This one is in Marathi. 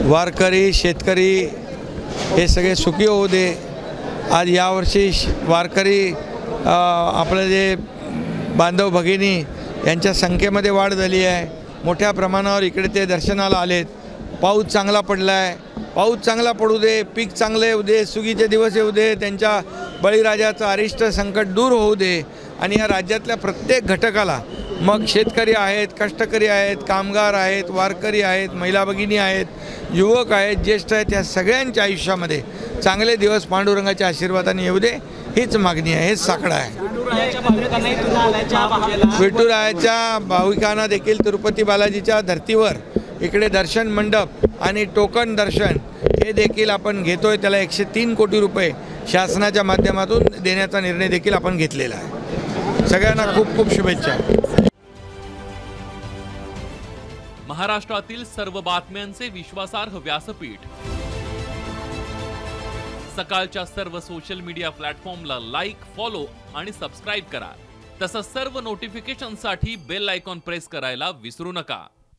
वारकरी शेतकरी हे सगळे सुखी होऊ दे। आज यावर्षी वारकरी आपले जे बांधव भगिनी यांच्या संख्येमध्ये वाढ झाली आहे। मोठ्या प्रमाणावर इकडे ते दर्शनाला आलेत। पाऊस चांगला पडला आहे, पाऊस चांगला पडू दे, पीक चांगले येऊ दे, सुगीचे दिवस येऊ दे, त्यांच्या बळीराजाचं अरिष्ट संकट दूर होऊ दे आणि या राज्यातल्या प्रत्येक घटकाला, मग शेतकरी आहेत, कष्टकरी आहेत, कामगार आहेत, वारकरी आहेत, महिला भगिनी आहेत, युवक आहेत, ज्येष्ठ आहेत, या सगळ्यांच्या आयुष्यामध्ये चांगले दिवस पांडुरंगाच्या आशीर्वादाने येऊ दे, हीच मागणी आहे, हेच साकडं आहे। विठुरायाच्या भाविकांना देखील तिरुपती बालाजीच्या धर्तीवर इकडे दर्शन मंडप आणि टोकन दर्शन हे देखील आपण घेतोय। त्याला 103 कोटी रुपये शासनाच्या माध्यमातून देण्याचा निर्णय देखील आपण घेतलेला आहे। सगळ्यांना खूप खूप शुभेच्छा। महाराष्ट्रातील सर्व बातम्यांचे विश्वासार्ह व्यासपीठ, सकाळच्या सर्व सोशल मीडिया प्लॅटफॉर्मला लाईक, फॉलो आणि सबस्क्राईब करा। तसंच सर्व नोटिफिकेशनसाठी बेल आयकॉन प्रेस करायला विसरू नका।